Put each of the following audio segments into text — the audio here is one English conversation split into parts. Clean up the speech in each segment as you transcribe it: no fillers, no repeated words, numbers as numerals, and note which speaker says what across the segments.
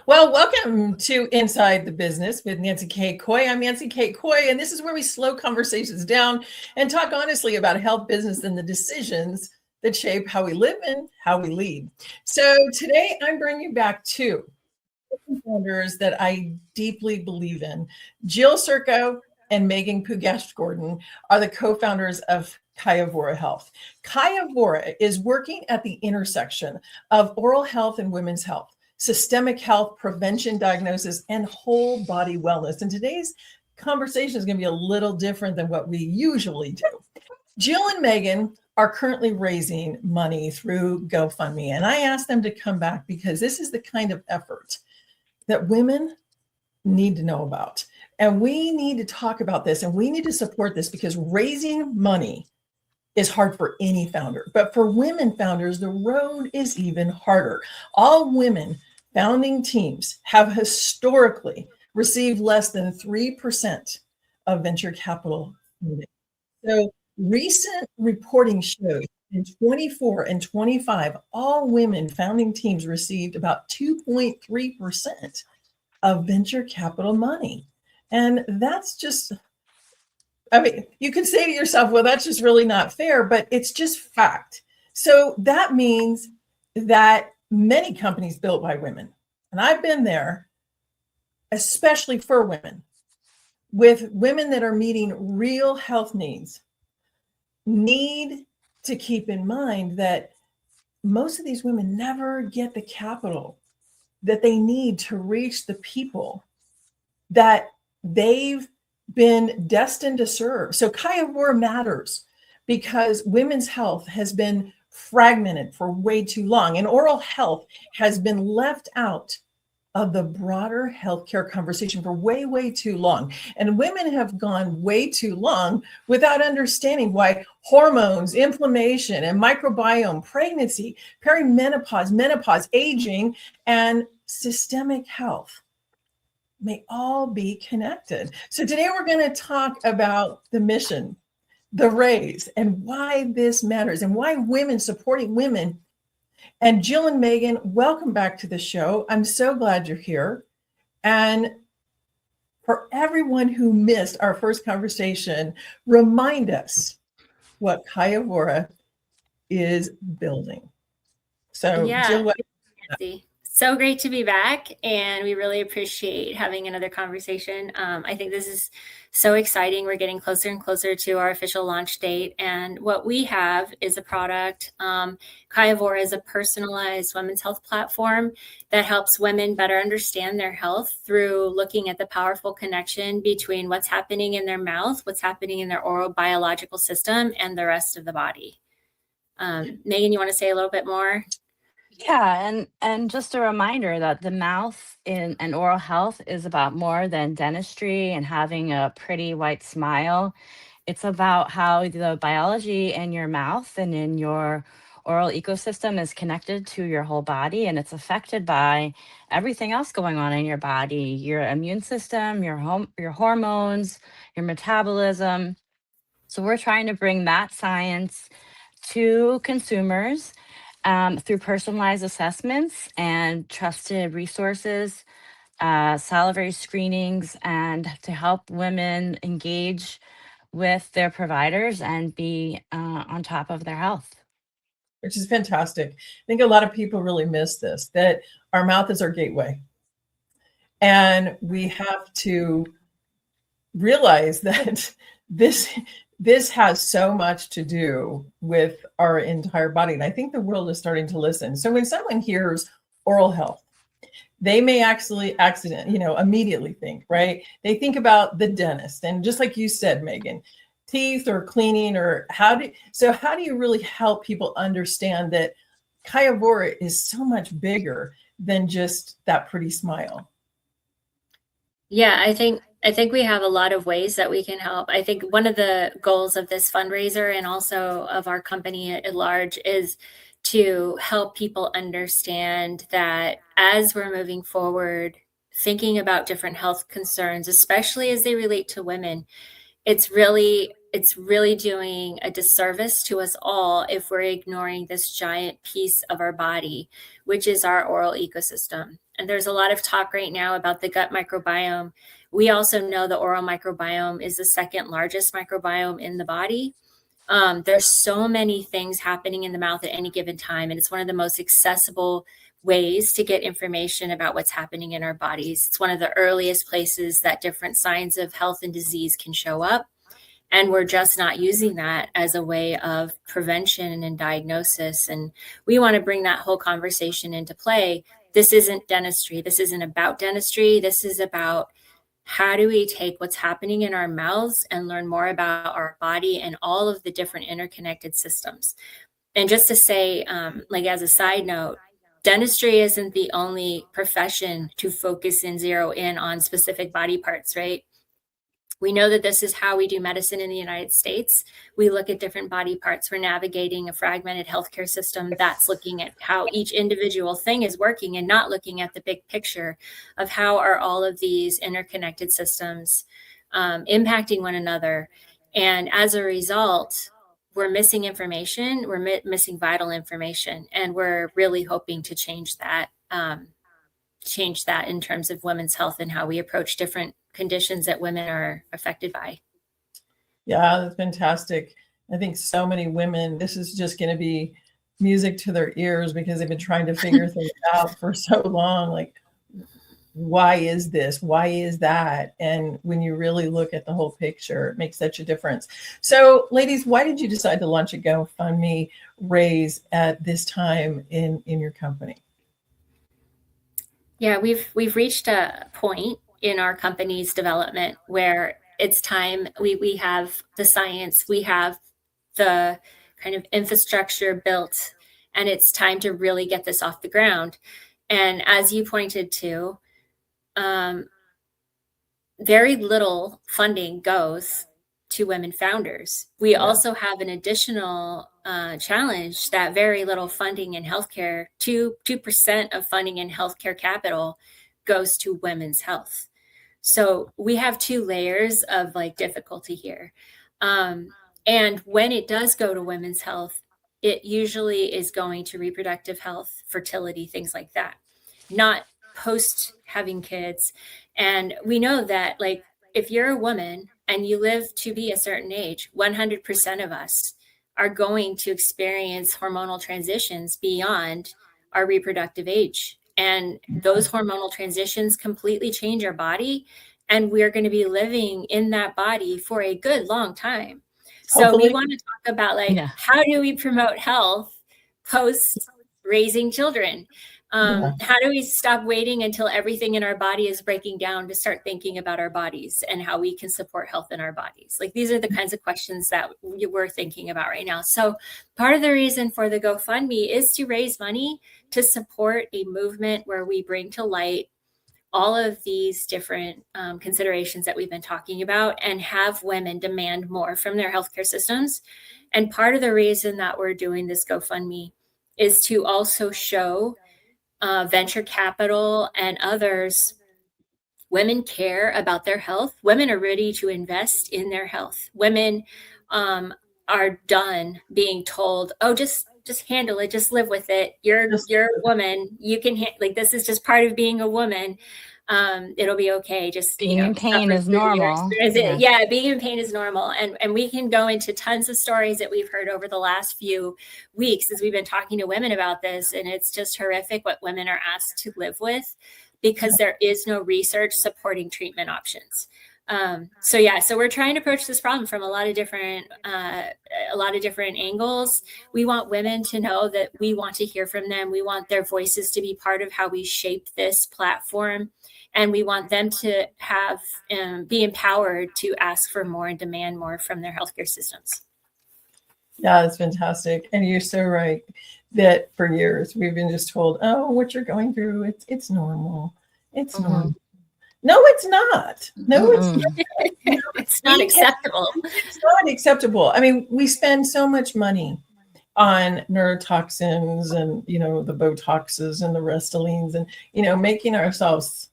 Speaker 1: Well, welcome to Inside the Business with Nancy Kay Coy. I'm Nancy Kay Coy, and this is where we slow conversations down and talk honestly about health, business, and the decisions that shape how we live and how we lead. So today I'm bringing you back two founders that I deeply believe in. Jill Sirko and Megan Pugach Gordon are the co-founders of KaiAvora Health. KaiAvora is working at the intersection of oral health and women's health, systemic health, prevention, diagnosis, and whole body wellness. And today's conversation is going to be a little different than what we usually do. Jill and Megan are currently raising money through GoFundMe. And I asked them to come back because this is the kind of effort that women need to know about. And we need to talk about this and we need to support this because raising money is hard for any founder. But for women founders, the road is even harder. All women founding teams have historically received less than 3% of venture capital funding. So recent reporting shows in 24 and 25, all women founding teams received about 2.3% of venture capital money. And that's just, I mean, you can say to yourself, well, that's just really not fair, but it's just fact. So that means that many companies built by women, and I've been there, especially for women, with women that are meeting real health needs, need to keep in mind that most of these women never get the capital that they need to reach the people that they've been destined to serve. So KaiAvora matters because women's health has been fragmented for way too long, and oral health has been left out of the broader healthcare conversation for way, way too long. And women have gone way too long without understanding why hormones, inflammation, and microbiome, pregnancy, perimenopause, menopause, aging, and systemic health may all be connected. So today we're going to talk about the mission, the raise, and why this matters and why women supporting women. And Jill and Megan, welcome back to the show. I'm so glad you're here. And for everyone who missed our first conversation, remind us what KaiAvora is building. So Jill, what?
Speaker 2: So great to be back, and we really appreciate having another conversation. I think this is so exciting. We're getting closer and closer to our official launch date, and what we have is a product. KaiAvora is a personalized women's health platform that helps women better understand their health through looking at the powerful connection between what's happening in their mouth, what's happening in their oral biological system, and the rest of the body. Megan, you want to say a little bit more?
Speaker 3: Yeah, and just a reminder that the mouth and oral health is about more than dentistry and having a pretty white smile. It's about how the biology in your mouth and in your oral ecosystem is connected to your whole body, and it's affected by everything else going on in your body, your immune system, your hormones, your metabolism. So we're trying to bring that science to consumers through personalized assessments and trusted resources, salivary screenings, and to help women engage with their providers and be on top of their health.
Speaker 1: Which is fantastic. I think a lot of people really miss this, that our mouth is our gateway. And we have to realize that this has so much to do with our entire body. And I think the world is starting to listen. So when someone hears oral health, they may actually immediately think, right? They think about the dentist. And just like you said, Megan, teeth or cleaning, or how do you really help people understand that KaiAvora is so much bigger than just that pretty smile?
Speaker 2: Yeah, I think we have a lot of ways that we can help. I think one of the goals of this fundraiser and also of our company at large is to help people understand that as we're moving forward, thinking about different health concerns, especially as they relate to women, it's really doing a disservice to us all if we're ignoring this giant piece of our body, which is our oral ecosystem. and there's a lot of talk right now about the gut microbiome. We also know the oral microbiome is the second largest microbiome in the body. There's so many things happening in the mouth at any given time, and it's one of the most accessible ways to get information about what's happening in our bodies. It's one of the earliest places that different signs of health and disease can show up. And we're just not using that as a way of prevention and diagnosis. And we want to bring that whole conversation into play. This isn't dentistry. This isn't about dentistry. This is about how do we take what's happening in our mouths and learn more about our body and all of the different interconnected systems. And just to say, like as a side note, dentistry isn't the only profession to focus and zero in on specific body parts, right? We know that this is how we do medicine in the United States. We look at different body parts. We're navigating a fragmented healthcare system that's looking at how each individual thing is working and not looking at the big picture of how are all of these interconnected systems impacting one another. And as a result, we're missing information. We're missing vital information. And we're really hoping to change that in terms of women's health and how we approach different conditions that women are affected by.
Speaker 1: Yeah, that's fantastic. I think so many women, this is just going to be music to their ears because they've been trying to figure things out for so long. Like, why is this? Why is that? And when you really look at the whole picture, it makes such a difference. So, ladies, why did you decide to launch a GoFundMe raise at this time in your company?
Speaker 2: Yeah, we've reached a point in our company's development where it's time. We have the science, we have the kind of infrastructure built, and it's time to really get this off the ground. And as you pointed to, very little funding goes to women founders. We also have an additional challenge that very little funding in healthcare, 2% of funding in healthcare capital goes to women's health. So we have two layers of like difficulty here. And when it does go to women's health, it usually is going to reproductive health, fertility, things like that, not post having kids. And we know that like if you're a woman and you live to be a certain age, 100% of us are going to experience hormonal transitions beyond our reproductive age. And those hormonal transitions completely change our body. And we're going to be living in that body for a good long time. So
Speaker 1: Hopefully.
Speaker 2: We want to talk about like, how do we promote health post raising children? How do we stop waiting until everything in our body is breaking down to start thinking about our bodies and how we can support health in our bodies? Like these are the kinds of questions that we're thinking about right now. So part of the reason for the GoFundMe is to raise money to support a movement where we bring to light all of these different considerations that we've been talking about and have women demand more from their healthcare systems. And part of the reason that we're doing this GoFundMe is to also show venture capital and others, women care about their health. Women are ready to invest in their health. Women are done being told, oh, just handle it, just live with it. You're a woman. You can like this is just part of being a woman. It'll be okay. Just
Speaker 3: being in pain is normal.
Speaker 2: Yeah, being in pain is normal. And we can go into tons of stories that we've heard over the last few weeks as we've been talking to women about this. And it's just horrific what women are asked to live with because there is no research supporting treatment options. So we're trying to approach this problem from a lot of different angles. We want women to know that we want to hear from them. We want their voices to be part of how we shape this platform. And we want them to have be empowered to ask for more and demand more from their healthcare systems.
Speaker 1: Yeah, it's fantastic. And you're so right that for years we've been just told, oh, what you're going through, it's normal. It's normal. No, it's not. No, it's not.
Speaker 2: It's not acceptable.
Speaker 1: It's not acceptable. I mean, we spend so much money on neurotoxins and, the Botoxes and the Restylines and, making ourselves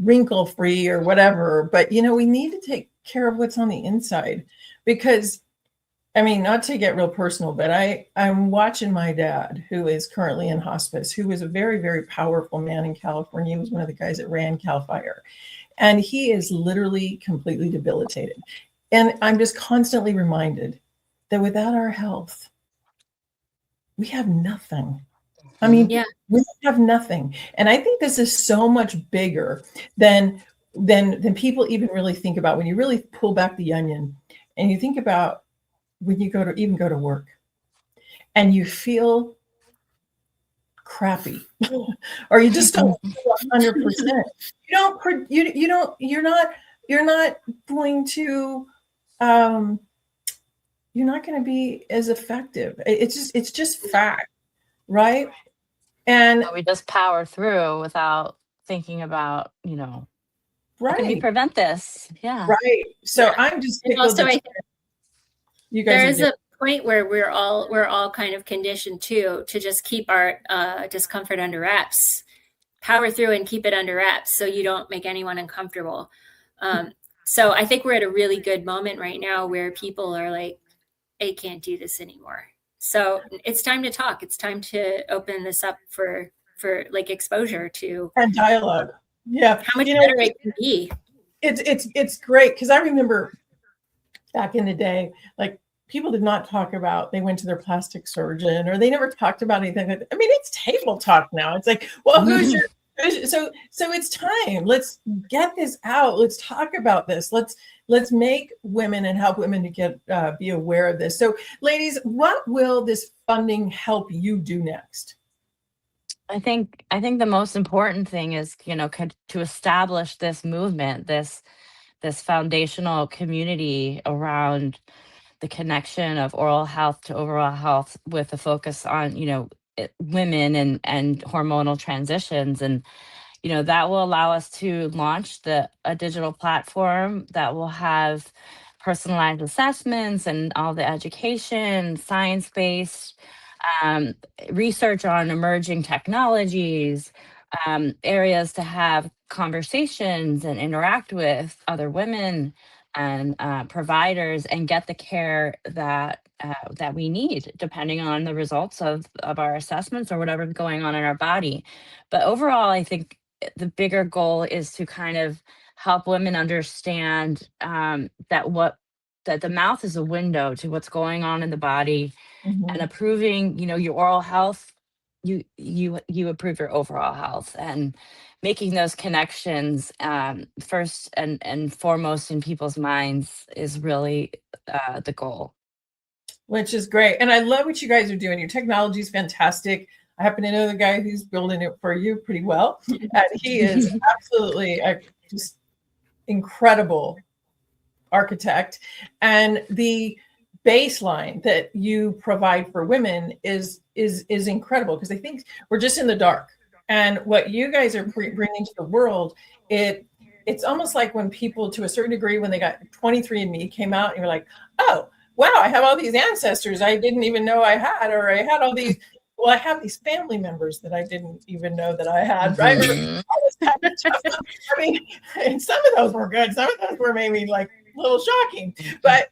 Speaker 1: wrinkle-free or whatever. But, we need to take care of what's on the inside because I mean, not to get real personal, but I'm watching my dad, who is currently in hospice, who was a very, very powerful man in California. He was one of the guys that ran Cal Fire. And he is literally completely debilitated. And I'm just constantly reminded that without our health, we have nothing. I mean,
Speaker 2: Yeah.
Speaker 1: we have nothing. And I think this is so much bigger than people even really think about. When you really pull back the onion and you think about when you go to work and you feel crappy or you just don't feel 100%. You're not going to you're not going to be as effective. It's just fact, right? And
Speaker 3: we just power through without thinking about, how can we
Speaker 1: right,
Speaker 3: prevent this? Yeah.
Speaker 1: right. So
Speaker 2: Yeah.
Speaker 1: I'm just
Speaker 2: And
Speaker 1: tickled
Speaker 2: also,
Speaker 1: that
Speaker 2: I think
Speaker 1: you guys
Speaker 2: there
Speaker 1: are
Speaker 2: is
Speaker 1: doing.
Speaker 2: a point where we're all kind of conditioned to just keep our discomfort under wraps, power through and keep it under wraps so you don't make anyone uncomfortable. So I think we're at a really good moment right now where people are like, I can't do this anymore. So it's time to talk. It's time to open this up for like exposure to
Speaker 1: And dialogue. Yeah.
Speaker 2: how much better it can be.
Speaker 1: It's great because I remember back in the day, like people did not talk about they went to their plastic surgeon or they never talked about anything. I mean, it's table talk now. It's like, well, so it's time. Let's get this out. Let's talk about this. Let's make women and help women to get be aware of this. So, ladies, what will this funding help you do next?
Speaker 3: I think the most important thing is, to establish this movement, this foundational community around the connection of oral health to overall health with a focus on, women and hormonal transitions. And, that will allow us to launch a digital platform that will have personalized assessments and all the education, science-based um, research on emerging technologies, areas to have conversations and interact with other women and providers and get the care that we need, depending on the results of our assessments or whatever's going on in our body. But overall, I think the bigger goal is to kind of help women understand that the mouth is a window to what's going on in the body, and improving, your oral health, you improve your overall health, and making those connections first and foremost in people's minds is really the goal.
Speaker 1: Which is great. And I love what you guys are doing. Your technology is fantastic. I happen to know the guy who's building it for you pretty well. And he is absolutely just incredible architect. And the baseline that you provide for women is incredible, because I think we're just in the dark. And what you guys are bringing to the world, it's almost like when people, to a certain degree, when they got 23andMe came out, and you're like, oh, wow, I have all these ancestors I didn't even know I had, or I had all these, well, I have these family members that I didn't even know that I had, right? All this kind of stuff. I mean, and some of those were good. Some of those were maybe like a little shocking. But,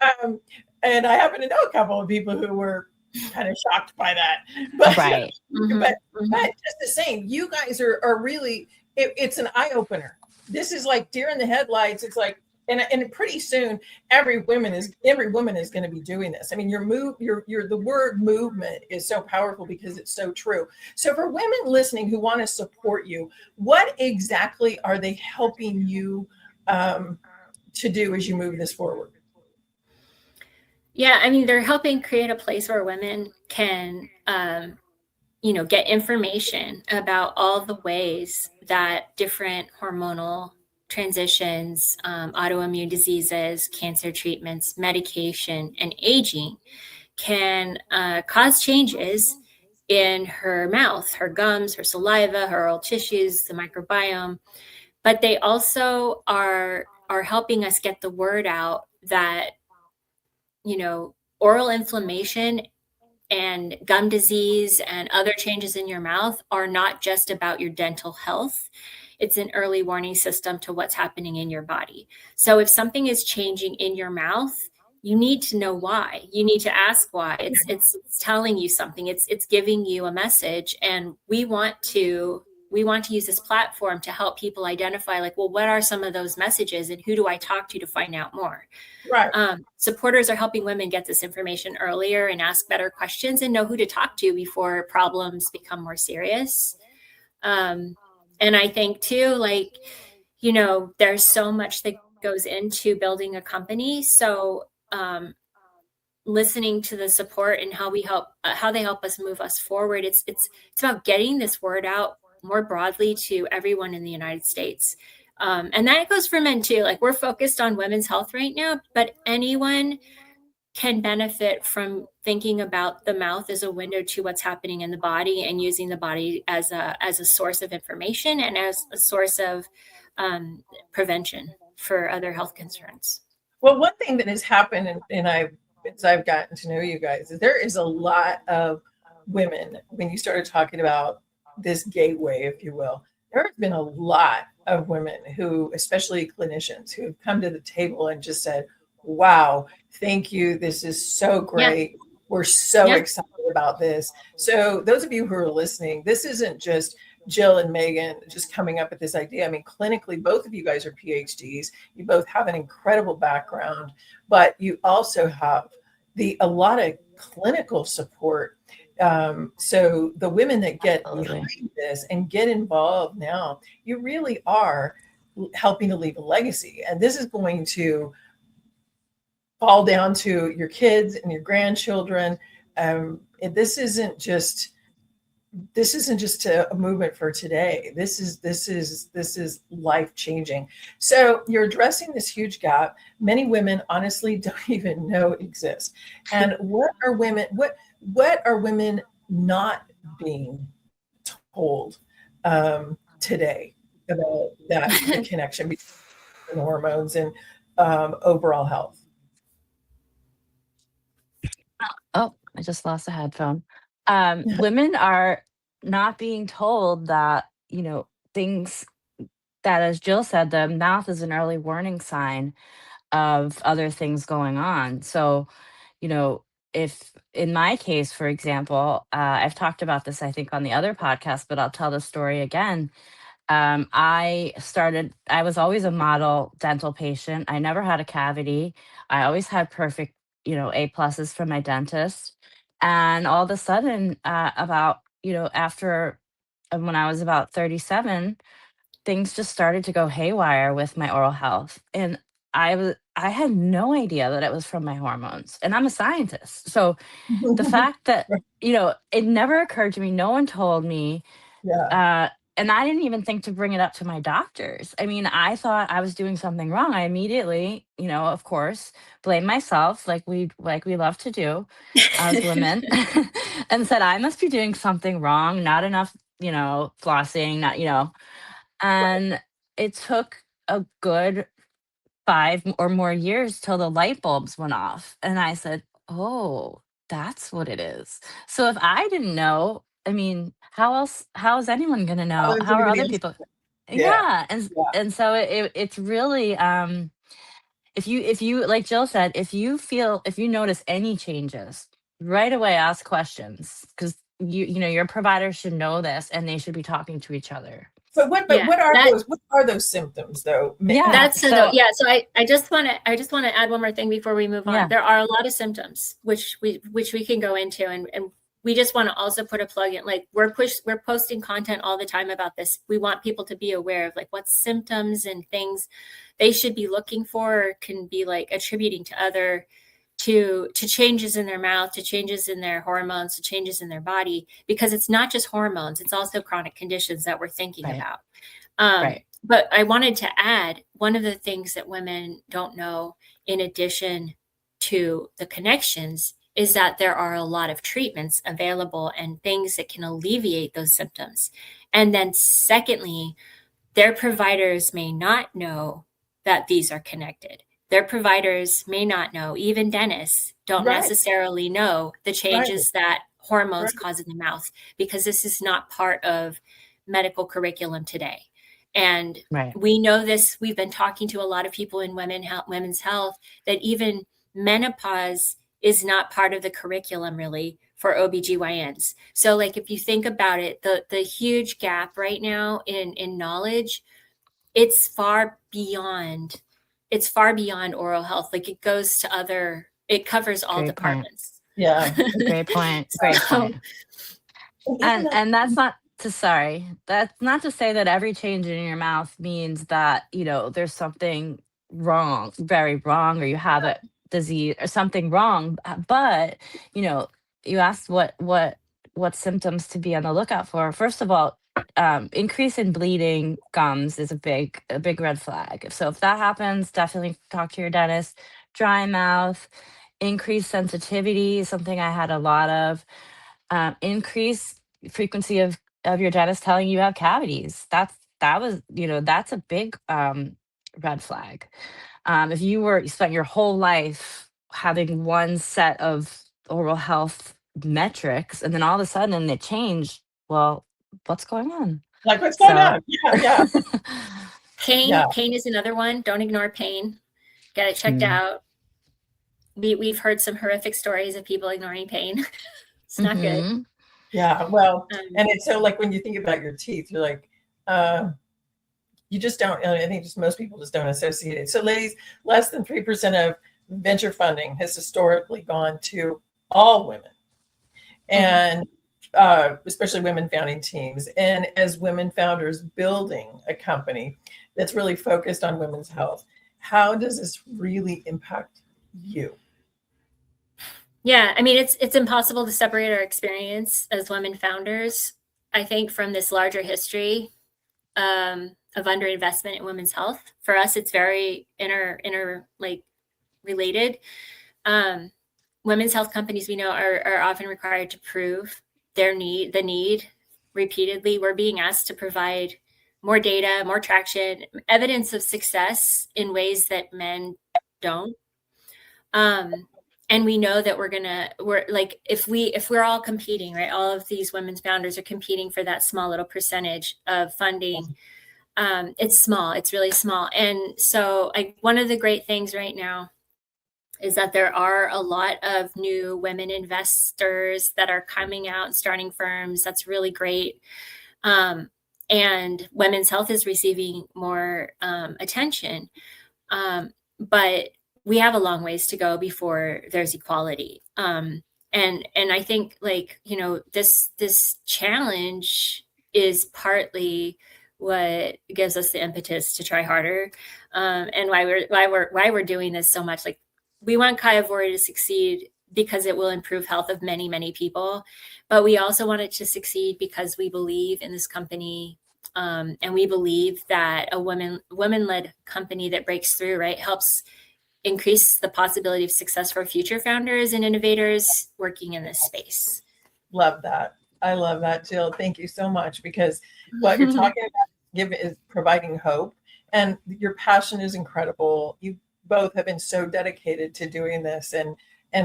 Speaker 1: and I happen to know a couple of people who were kind of shocked by that. But,
Speaker 3: Right.
Speaker 1: but just the same, you guys are really, it's an eye opener. This is like deer in the headlights. It's like, and pretty soon every woman is going to be doing this. I mean, the word movement is so powerful because it's so true. So for women listening who want to support you, what exactly are they helping you to do as you move this forward?
Speaker 2: Yeah, I mean, they're helping create a place where women can get information about all the ways that different hormonal transitions, autoimmune diseases, cancer treatments, medication, and aging can cause changes in her mouth, her gums, her saliva, her oral tissues, the microbiome. But they also are helping us get the word out that, oral inflammation and gum disease and other changes in your mouth are not just about your dental health. It's an early warning system to what's happening in your body. So if something is changing in your mouth, you need to know why. You need to ask why. It's telling you something. It's giving you a message. And we want to use this platform to help people identify, like, well, what are some of those messages and who do I talk to find out more?
Speaker 1: Right.
Speaker 2: Supporters are helping women get this information earlier and ask better questions and know who to talk to before problems become more serious. And I think too, like, you know, there's so much that goes into building a company. So listening to the support and how they help us move us forward. It's about getting this word out more broadly to everyone in the United States. And that goes for men too. Like, we're focused on women's health right now, but anyone can benefit from thinking about the mouth as a window to what's happening in the body, and using the body as a source of information and as a source of prevention for other health concerns.
Speaker 1: Well, one thing that has happened, as I've gotten to know you guys, is there is a lot of women, when you started talking about this gateway, if you will, there has been a lot of women who, especially clinicians, who have come to the table and just said, wow, thank you. This is so great. Yeah. We're so excited about this. So those of you who are listening, this isn't just Jill and Megan just coming up with this idea. I mean, clinically, both of you guys are PhDs. You both have an incredible background, but you also have a lot of clinical support. So the women that get behind this and get involved now, you really are helping to leave a legacy. And this is going to fall down to your kids and your grandchildren. This isn't just a movement for today. This is life changing. So you're addressing this huge gap many women honestly don't even know exists. And what are women not being told today about the connection between hormones and overall health?
Speaker 3: Oh, I just lost a headphone. Women are not being told that, you know, things that, as Jill said, the mouth is an early warning sign of other things going on. So, you know, if in my case, for example, I've talked about this, I think, on the other podcast, but I'll tell the story again. I was always a model dental patient. I never had a cavity. I always had perfect, you know, A+ from my dentist. And all of a sudden, after when I was about 37, things just started to go haywire with my oral health. And I had no idea that it was from my hormones. And I'm a scientist. So the fact that, you know, it never occurred to me, no one told me.
Speaker 1: Yeah.
Speaker 3: And I didn't even think to bring it up to my doctors. I mean, I thought I was doing something wrong. I immediately, you know, of course, blame myself like we love to do as women and said I must be doing something wrong, not enough, you know, flossing, not, you know. And it took a good 5 or more years till the light bulbs went off. And I said, "Oh, that's what it is." So if I didn't know, I mean, how is anyone gonna know? How are other people? Yeah. And so it's really, if you like Jill said, if you notice any changes, right away ask questions, because you know your provider should know this and they should be talking to each other.
Speaker 1: So what are those symptoms though?
Speaker 2: Yeah, so I just want to add one more thing before we move on. Yeah. There are a lot of symptoms which we can go into, and we just want to also put a plug in. Like, we're posting content all the time about this. We want people to be aware of like what symptoms and things they should be looking for, or can be like attributing to changes in their mouth, to changes in their hormones, to changes in their body, because it's not just hormones, it's also chronic conditions that we're thinking about. But I wanted to add, one of the things that women don't know, in addition to the connections, is that there are a lot of treatments available and things that can alleviate those symptoms. And then secondly, their providers may not know that these are connected. Their providers may not know, even dentists don't necessarily know the changes that hormones cause in the mouth, because this is not part of medical curriculum today. And we know this, we've been talking to a lot of people in women's health, that even menopause is not part of the curriculum really for OBGYNs. So like if you think about it, the huge gap right now in knowledge, it's far beyond oral health. Like it covers all
Speaker 3: Great point.
Speaker 2: departments.
Speaker 1: Yeah.
Speaker 3: Great point. Great point. And that's not to say that every change in your mouth means that, there's something wrong, very wrong, or you have a disease or something wrong. But, you asked what symptoms to be on the lookout for. First of all, increase in bleeding gums is a big red flag. So if that happens, definitely talk to your dentist. Dry mouth, increased sensitivity is something I had a lot of. Increase frequency of your dentist telling you have cavities. That's a big red flag. If you spent your whole life having one set of oral health metrics and then all of a sudden it changed, well, what's going on?
Speaker 1: Like, what's going on? Yeah.
Speaker 2: Pain is another one. Don't ignore pain. Get it checked out. We've heard some horrific stories of people ignoring pain. It's not good.
Speaker 1: Yeah, well, and it's so like when you think about your teeth, you're like, you just don't, I think just most people just don't associate it. So ladies, less than 3% of venture funding has historically gone to all women, and especially women founding teams. And as women founders building a company that's really focused on women's health, how does this really impact you?
Speaker 2: Yeah, I mean, it's impossible to separate our experience as women founders, I think, from this larger history of underinvestment in women's health. For us, it's very related. Women's health companies, we know, are often required to prove the need repeatedly. We're being asked to provide more data, more traction, evidence of success in ways that men don't. And we know that we're like, if we're all competing, right? All of these women's founders are competing for that small little percentage of funding. It's small, it's really small. And so one of the great things right now is that there are a lot of new women investors that are coming out and starting firms. That's really great. And women's health is receiving more attention. But we have a long ways to go before there's equality. And I think this challenge is partly what gives us the impetus to try harder, and why we're doing this so much. Like, we want KaiAvora to succeed because it will improve health of many, many people, but we also want it to succeed because we believe in this company. And we believe that a women-led company that breaks through, right, helps increase the possibility of success for future founders and innovators working in this space.
Speaker 1: Love that. I love that, Jill. Thank you so much, because what you're talking about is providing hope, and your passion is incredible. You both have been so dedicated to doing this and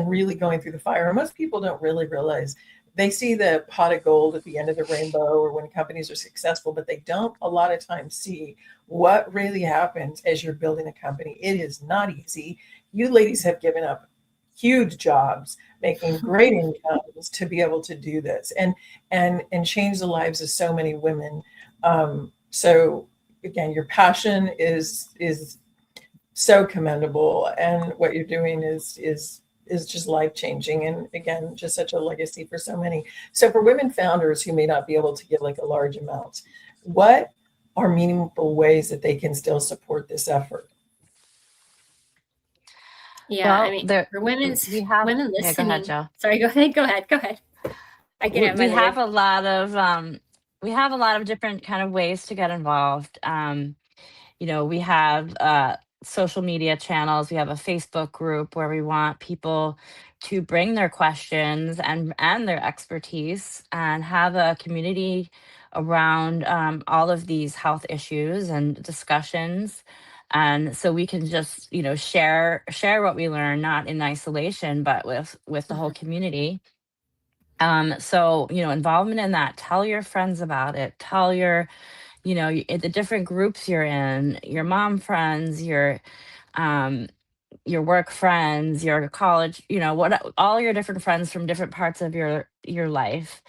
Speaker 1: really going through the fire. And most people don't really realize. They see the pot of gold at the end of the rainbow, or when companies are successful, but they don't a lot of times see what really happens as you're building a company. It is not easy. You ladies have given up huge jobs, making great incomes to be able to do this and change the lives of so many women. So again, your passion is so commendable, and what you're doing is just life-changing, and again, just such a legacy for so many. So for women founders who may not be able to give like a large amount, what are meaningful ways that they can still support this effort?
Speaker 2: Yeah, well, I mean, for women listening.
Speaker 3: Yeah, go ahead, Joe.
Speaker 2: Sorry, go ahead.
Speaker 3: We have a lot of different kind of ways to get involved. We have social media channels. We have a Facebook group where we want people to bring their questions and their expertise, and have a community around all of these health issues and discussions. And so we can just, share what we learn, not in isolation, but with the whole community. So, involvement in that, tell your friends about it, tell your, the different groups you're in, your mom friends, your, your work friends, your college, what all your different friends from different parts of your life.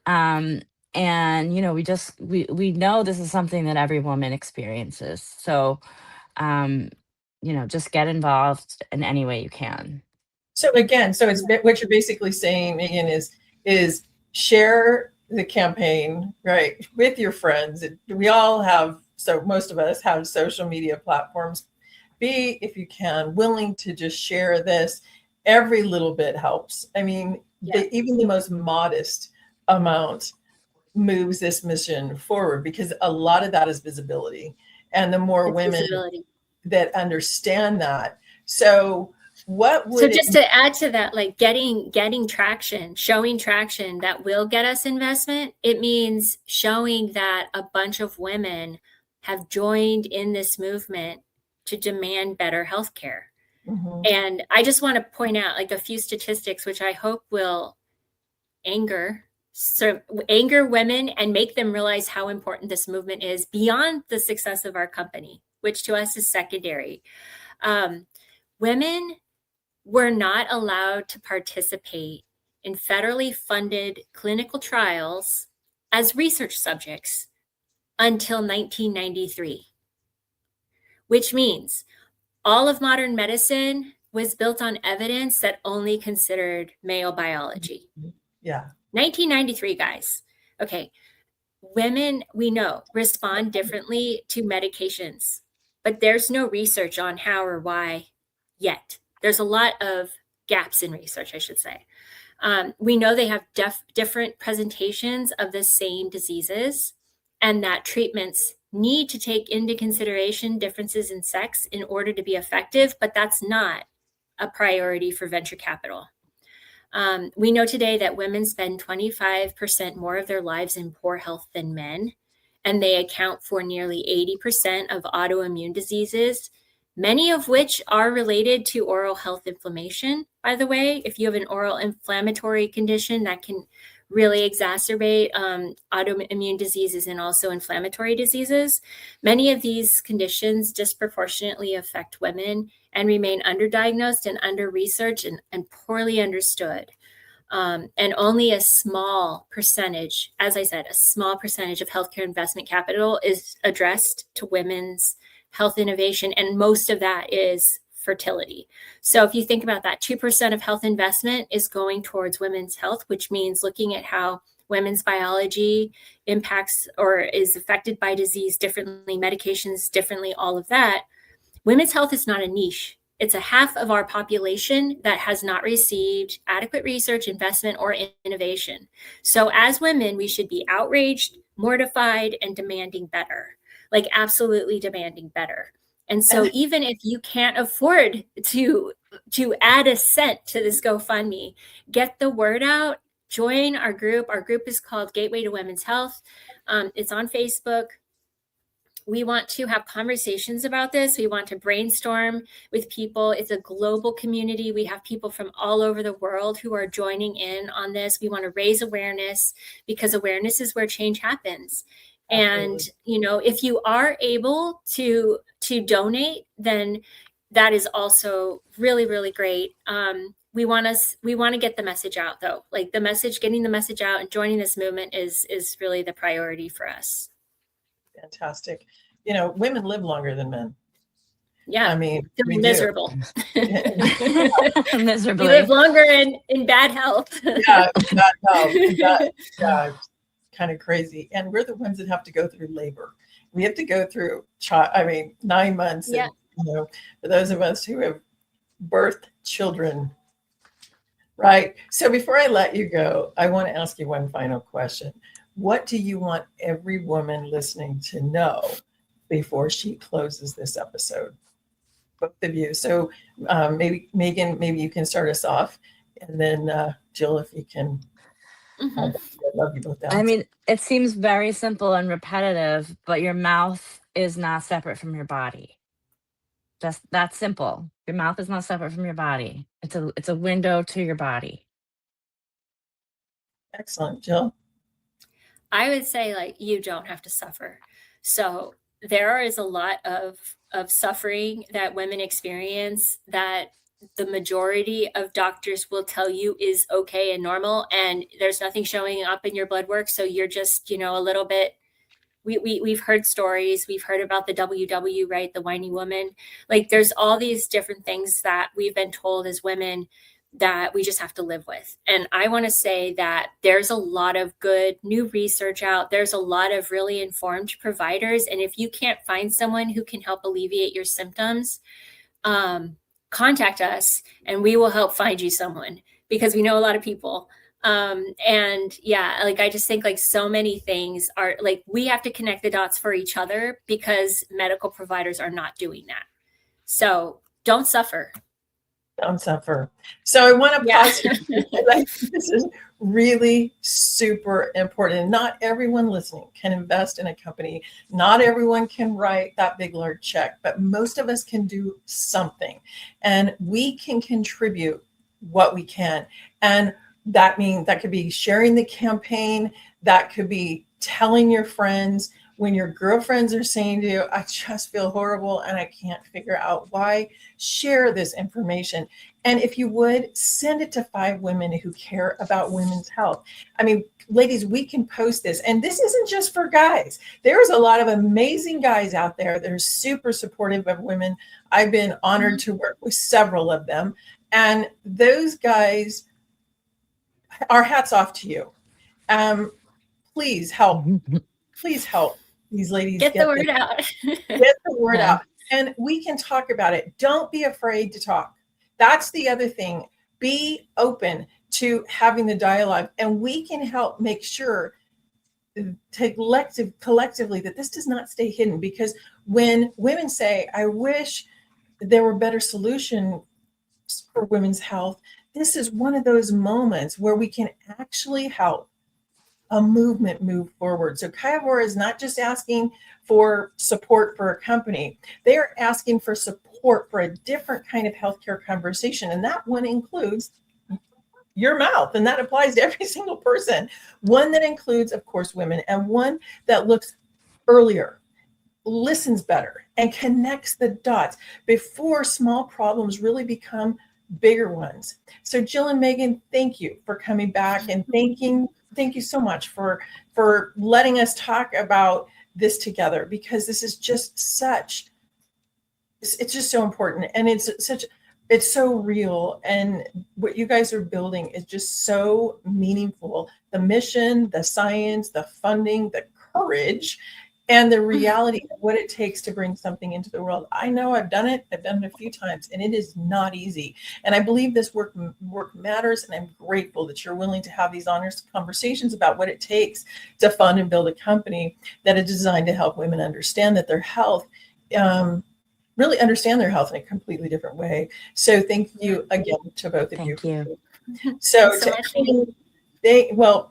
Speaker 3: Um, and we know this is something that every woman experiences. So um, just get involved in any way you can.
Speaker 1: So again, so it's what you're basically saying, Megan, is share the campaign, right, with your friends. We all have, so most of us have social media platforms. Be, if you can, willing to just share this. Every little bit helps. I mean, even the most modest amount moves this mission forward, because a lot of that is visibility, and the more women that understand that. So
Speaker 2: just to add to that, like getting traction, showing traction that will get us investment, it means showing that a bunch of women have joined in this movement to demand better healthcare. And I just want to point out like a few statistics, which I hope will anger women and make them realize how important this movement is beyond the success of our company, which to us is secondary. Women were not allowed to participate in federally funded clinical trials as research subjects until 1993, which means all of modern medicine was built on evidence that only considered male biology. 1993, guys. Okay. Women, we know, respond differently to medications, but there's no research on how or why yet. There's a lot of gaps in research, I should say. We know they have different presentations of the same diseases, and that treatments need to take into consideration differences in sex in order to be effective, but that's not a priority for venture capital. We know today that women spend 25% more of their lives in poor health than men, and they account for nearly 80% of autoimmune diseases, many of which are related to oral health inflammation. By the way, if you have an oral inflammatory condition, that can really exacerbate autoimmune diseases and also inflammatory diseases. Many of these conditions disproportionately affect women and remain underdiagnosed and under-researched and poorly understood. And only a small percentage, as I said, a small percentage of healthcare investment capital is addressed to women's health innovation, and most of that is fertility. So if you think about that, 2% of health investment is going towards women's health, which means looking at how women's biology impacts or is affected by disease differently, medications differently, all of that. Women's health is not a niche. It's a half of our population that has not received adequate research, investment, or innovation. So as women, we should be outraged, mortified, and demanding better, like absolutely demanding better. And so even if you can't afford to add a cent to this GoFundMe, get the word out, join our group. Our group is called Gateway to Women's Health. It's on Facebook. We want to have conversations about this. We want to brainstorm with people. It's a global community. We have people from all over the world who are joining in on this. We want to raise awareness, because awareness is where change happens. Absolutely. And, if you are able to donate, then that is also really, really great. We want to get the message out, though. Like getting the message out and joining this movement is really the priority for us.
Speaker 1: Fantastic. Women live longer than men.
Speaker 2: Yeah.
Speaker 1: I mean, we
Speaker 2: miserable.
Speaker 3: Miserably.
Speaker 2: We live longer in bad health.
Speaker 1: Yeah, bad health. Yeah, kind of crazy. And we're the ones that have to go through labor. We have to go through 9 months.
Speaker 2: Yeah.
Speaker 1: And, for those of us who have birthed children. Right. So before I let you go, I want to ask you one final question. What do you want every woman listening to know before she closes this episode? Both of you. So maybe Megan, maybe you can start us off, and then Jill, if you can. I'd love you both.
Speaker 3: I mean, it seems very simple and repetitive, but your mouth is not separate from your body. Just that simple. Your mouth is not separate from your body. It's a window to your body.
Speaker 1: Excellent. Jill?
Speaker 2: I would say, you don't have to suffer. So there is a lot of suffering that women experience that the majority of doctors will tell you is okay and normal, and there's nothing showing up in your blood work. So you're just, a little bit, we've heard stories. We've heard about the WW, right? The whiny woman. Like, there's all these different things that we've been told as women that we just have to live with. And I want to say that there's a lot of good new research out. There's a lot of really informed providers. And if you can't find someone who can help alleviate your symptoms, contact us and we will help find you someone, because we know a lot of people. And yeah, like, I just think like so many things are like, we have to connect the dots for each other because medical providers are not doing that. So don't suffer.
Speaker 1: Don't suffer. So I want to pause here because I think this is really super important. Not everyone listening can invest in a company. Not everyone can write that big, large check, but most of us can do something, and we can contribute what we can. And that means that could be sharing the campaign. That could be telling your friends. When your girlfriends are saying to you, I just feel horrible and I can't figure out why, share this information. And if you would, send it to 5 women who care about women's health. I mean, ladies, we can post this. And this isn't just for guys. There's a lot of amazing guys out there that are super supportive of women. I've been honored to work with several of them. And those guys, our hats off to you. Please help. Please help these ladies
Speaker 2: get the word out.
Speaker 1: Get the word out. And we can talk about it. Don't be afraid to talk. That's the other thing. Be open to having the dialogue, and we can help make sure collectively that this does not stay hidden. Because when women say, I wish there were better solutions for women's health, this is one of those moments where we can actually help a movement move forward. So KaiAvora is not just asking for support for a company. They are asking for support for a different kind of healthcare conversation. And that one includes your mouth. And that applies to every single person. One that includes, of course, women, and one that looks earlier, listens better, and connects the dots before small problems really become bigger ones. So Jill and Megan, thank you for coming back, and thank you so much for letting us talk about this together, because this is just it's just so important, and it's so real, and what you guys are building is just so meaningful. The mission, the science, the funding, the courage, and the reality of what it takes to bring something into the world. I know I've done it a few times, and it is not easy. And I believe this work matters, and I'm grateful that you're willing to have these honest conversations about what it takes to fund and build a company that is designed to help women understand that their health, really understand their health in a completely different way. So thank you again to both of you.
Speaker 3: Thank you.
Speaker 1: So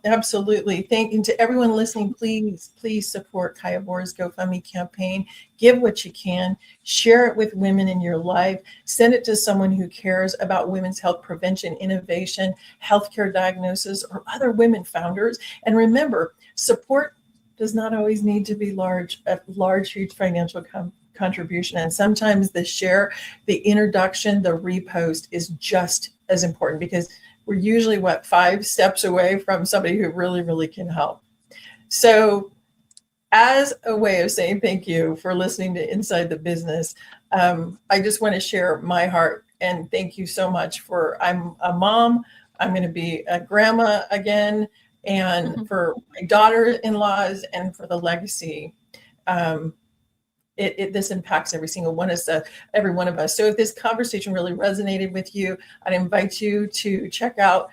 Speaker 1: absolutely. Thank you to everyone listening. Please support KaiAvora's GoFundMe campaign. Give what you can. Share it with women in your life. Send it to someone who cares about women's health prevention, innovation, healthcare diagnosis, or other women founders. And remember, support does not always need to be a large, huge financial contribution. And sometimes the share, the introduction, the repost is just as important, because we're usually 5 steps away from somebody who really, really can help. So as a way of saying thank you for listening to Inside the Business, I just want to share my heart and thank you so much I'm a mom, I'm going to be a grandma again, and for my daughter-in-laws, and for the legacy. This impacts every one of us. So if this conversation really resonated with you, I'd invite you to check out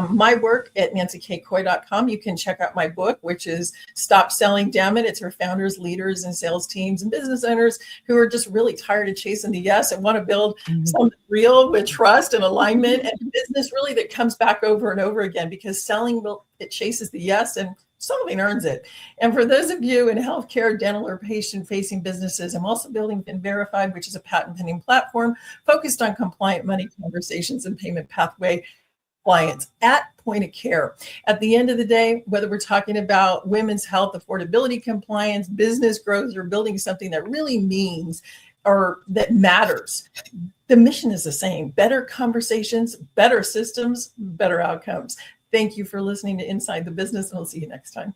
Speaker 1: my work at nancykaycoy.com. You can check out my book, which is Stop Selling, Damn It. It's for founders, leaders, and sales teams and business owners who are just really tired of chasing the yes and want to build something real with trust and alignment, and business really that comes back over and over again, because selling, it chases the yes, and solving earns it. And for those of you in healthcare, dental, or patient-facing businesses, I'm also building Verified, which is a patent-pending platform focused on compliant money conversations and payment pathway compliance at point of care. At the end of the day, whether we're talking about women's health, affordability, compliance, business growth, or building something that really means that matters. The mission is the same: better conversations, better systems, better outcomes. Thank you for listening to Inside the Business, and we'll see you next time.